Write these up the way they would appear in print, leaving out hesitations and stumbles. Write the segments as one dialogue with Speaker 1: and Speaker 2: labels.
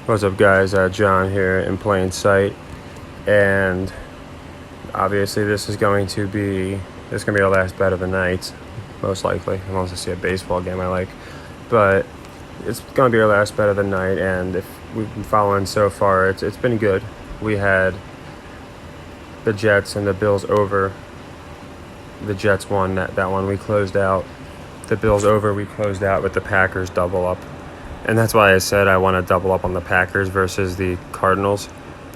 Speaker 1: What's up, guys? John here in plain sight, and obviously this is going to be our last bet of the night, most likely, unless I see a baseball game I like. But it's going to be our last bet of the night, and if we've been following so far, it's been good. We had the Jets and the Bills over. The Jets won that one. We closed out. The Bills over. We closed out with the Packers double up. And that's why I said I want to double up on the Packers versus the Cardinals.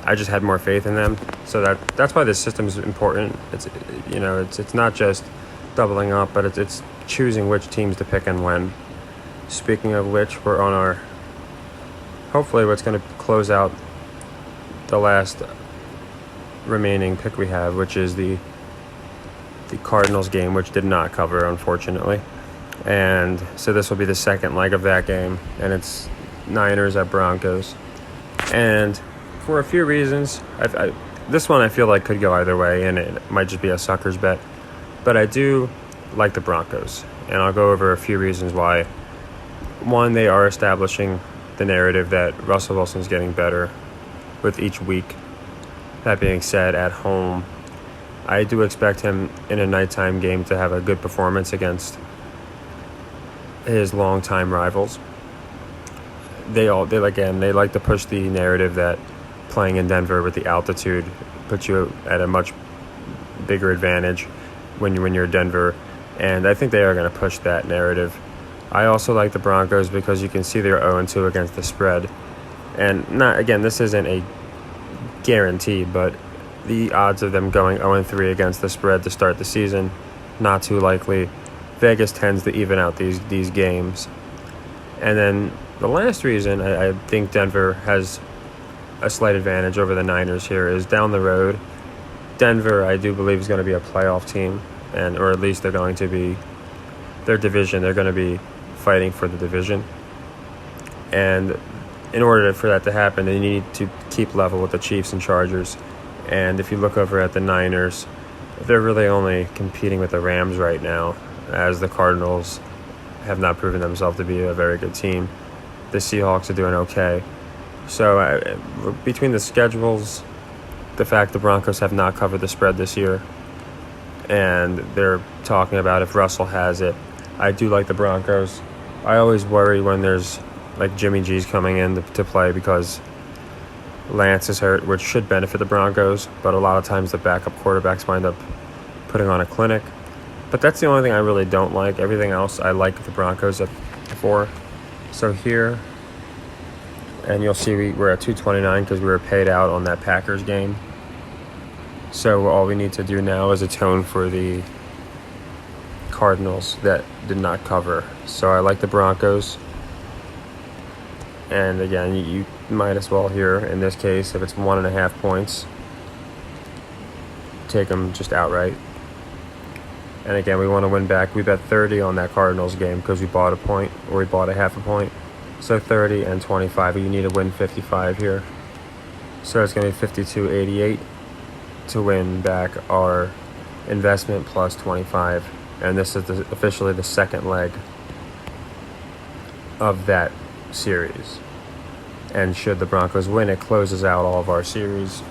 Speaker 1: I just had more faith in them. So that's why this system is important. It's not just doubling up, but it's choosing which teams to pick and when. Speaking of which, we're on our hopefully what's going to close out the last remaining pick we have, which is the Cardinals game, which did not cover, unfortunately. And so this will be the second leg of that game, and it's Niners at Broncos. And for a few reasons, this one I feel like could go either way, and it might just be a sucker's bet. But I do like the Broncos, and I'll go over a few reasons why. One, they are establishing the narrative that Russell Wilson's getting better with each week. That being said, at home, I do expect him in a nighttime game to have a good performance against his longtime rivals. They like to push the narrative that playing in Denver with the altitude puts you at a much bigger advantage when you're in Denver, and I think they are going to push that narrative. I also like the Broncos because you can see they're 0-2 against the spread, and this isn't a guarantee, but the odds of them going 0-3 against the spread to start the season, not too likely. Vegas tends to even out these games. And then the last reason I think Denver has a slight advantage over the Niners here is down the road. Denver, I do believe, is going to be a playoff team, or at least they're going to be their division. They're going to be fighting for the division. And in order for that to happen, they need to keep level with the Chiefs and Chargers. And if you look over at the Niners, they're really only competing with the Rams right now, as the Cardinals have not proven themselves to be a very good team. The Seahawks are doing okay. So between the schedules, the fact the Broncos have not covered the spread this year, and they're talking about if Russell has it, I do like the Broncos. I always worry when there's like Jimmy G's coming in to play because Lance is hurt, which should benefit the Broncos, but a lot of times the backup quarterbacks wind up putting on a clinic. But that's the only thing I really don't like. Everything else I like the Broncos at 4. So here, and you'll see we're at 229 because we were paid out on that Packers game. So all we need to do now is atone for the Cardinals that did not cover. So I like the Broncos. And again, you might as well here, in this case, if it's 1.5 points, take them just outright. And again, we want to win back. We bet 30 on that Cardinals game because we bought a point, or we bought a half a point. So 30 and 25. You need to win 55 here. So it's going to be 52.88 to win back our investment plus 25. And this is officially the second leg of that series. And should the Broncos win, it closes out all of our series,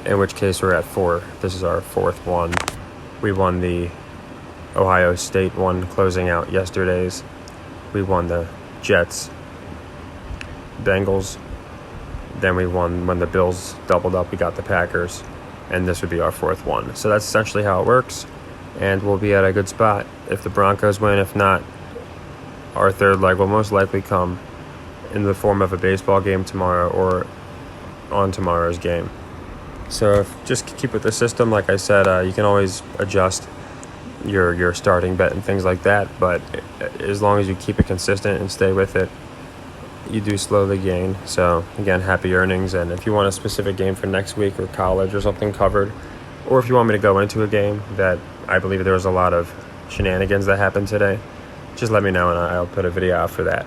Speaker 1: in which case we're at 4. This is our 4th one. We won the Ohio State one closing out yesterday's. We won the Jets, Bengals. Then we won when the Bills doubled up. We got the Packers. And this would be our 4th one. So that's essentially how it works. And we'll be at a good spot if the Broncos win. If not, our 3rd leg will most likely come in the form of a baseball game tomorrow or on tomorrow's game. So just keep with the system. Like I said, you can always adjust your starting bet and things like that. But as long as you keep it consistent and stay with it, you do slowly gain. So again, happy earnings. And if you want a specific game for next week or college or something covered, or if you want me to go into a game that I believe there was a lot of shenanigans that happened today, just let me know and I'll put a video out for that.